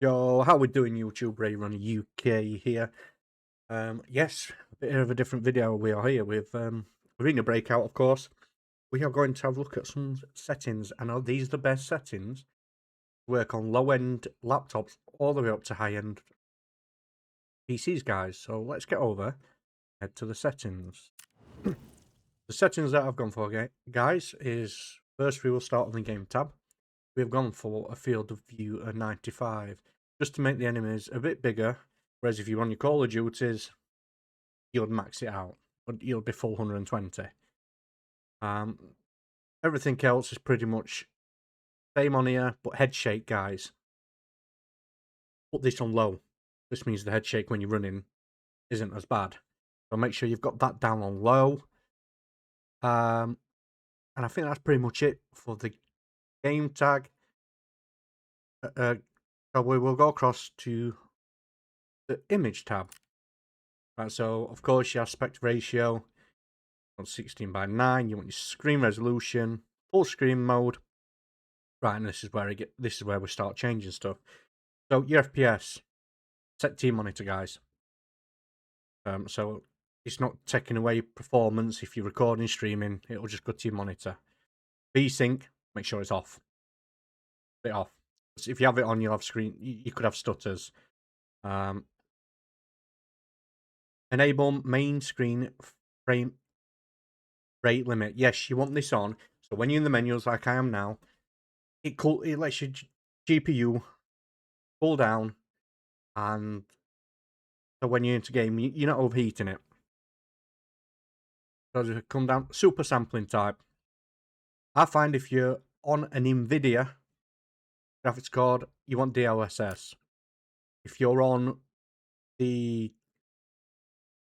Yo, how we doing, YouTube? Ray Runner UK here. Yes, a bit of a different video. We are here with Arena Breakout, of course. We are going to have a look at some settings, and are these the best settings to work on low-end laptops all the way up to high-end PCs, guys? So let's get over, head to the settings. The settings that I've gone for, guys, is first we will start on the game tab. We've gone for a field of view of 95, just to make the enemies a bit bigger. Whereas if you're on your Call of Duties, you'd max it out, but you'll be full 120. Everything else is pretty much same on here, but head shake, guys. Put this on low. This means the head shake when you're running isn't as bad. So make sure you've got that down on low. And I think that's pretty much it for the game tag. So we will go across to the image tab. Right, so of course your aspect ratio on 16:9. You want your screen resolution, full screen mode. Right, and this is where we start changing stuff. So your FPS, set to your monitor, guys. So it's not taking away performance. If you're recording, streaming, it'll just go to your monitor. VSync, make sure it's off. Put it off. So if you have it on, you'll have screen. You could have stutters. Enable main screen frame rate limit. Yes, you want this on. So when you're in the menus, like I am now, it lets your GPU cool down, and so when you're into game, you're not overheating it. So as come down, super sampling type. I find if you're on an NVIDIA graphics card, you want DLSS. If you're on the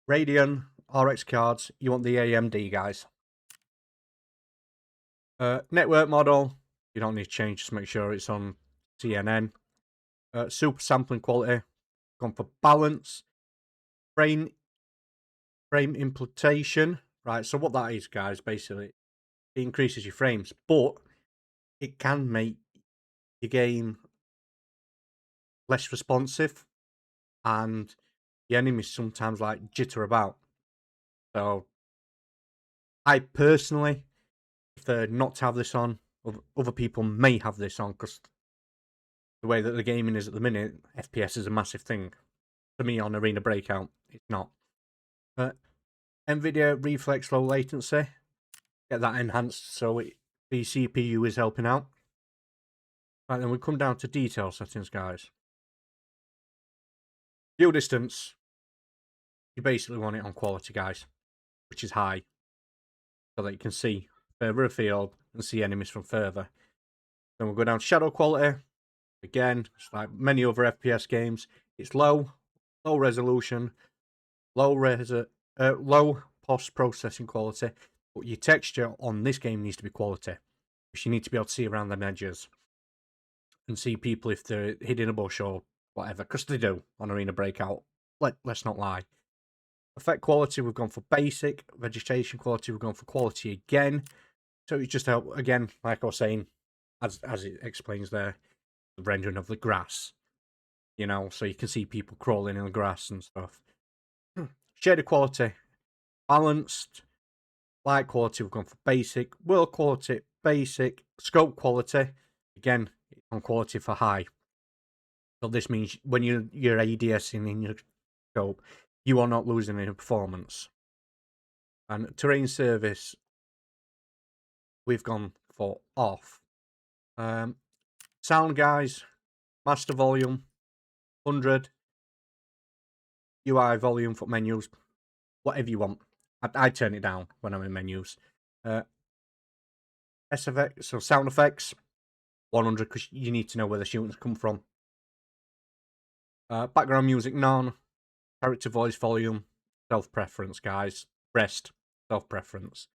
Radeon RX cards, you want the AMD, guys. Network model, you don't need to change, just make sure it's on CNN. Super sampling quality, gone for balance. Frame implementation, right? So what that is, guys, basically, it increases your frames, but it can make your game less responsive, and the enemies sometimes like jitter about. So I personally prefer not to have this on. Other people may have this on because the way that the gaming is at the minute, FPS is a massive thing. For me on Arena Breakout, it's not. But NVIDIA Reflex Low Latency, get that enhanced so the CPU is helping out. Right, then we come down to detail settings, guys. View distance, you basically want it on quality, guys, which is high, so that you can see further afield and see enemies from further. Then we'll go down to shadow quality. Again, it's like many other FPS games. It's low resolution, low post-processing quality, but your texture on this game needs to be quality, because you need to be able to see around the edges and see people if they're hidden a bush or whatever, because they do on Arena Breakout. Let's not lie. Effect quality, we've gone for basic. Vegetation quality, we've gone for quality again. So it just help, again, like I was saying, as it explains there, the rendering of the grass. You know, so you can see people crawling in the grass and stuff. Shader quality, balanced. Light quality, we've gone for basic. World quality, basic. Scope quality, again, on quality for high. So this means when you're ADSing in your scope, you are not losing any performance. And terrain service, we've gone for off. Sound, guys, master volume, 100. UI volume for menus, whatever you want. I turn it down when I'm in menus. SFX, so sound effects, 100, because you need to know where the shootings come from. Background music, none. Character voice volume, self-preference, guys. Rest, self-preference.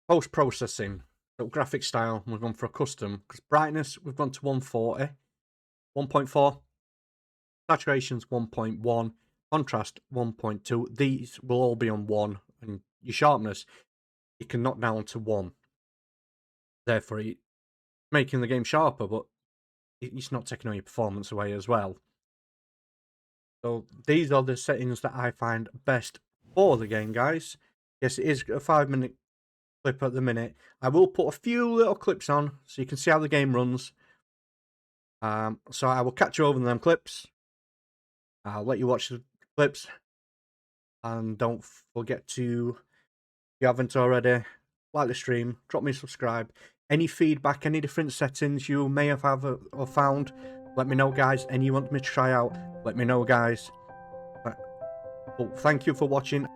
Post-processing, so graphic style, we've gone for a custom, because brightness, we've gone to 140. 1.4. Saturation's 1.1. Contrast 1.2. These will all be on 1. And your sharpness, you can knock down to 1. Therefore, making the game sharper, but it's not taking all your performance away as well. So these are the settings that I find best for the game, guys. Yes, it is a 5-minute clip at the minute. I will put a few little clips on so you can see how the game runs. So I will catch you over in them clips. I'll let you watch the clips. And don't forget to, if you haven't already, like the stream, drop me a subscribe. Any feedback, any different settings you may have or found, let me know, guys. And you want me to try out, let me know, guys. Well, thank you for watching.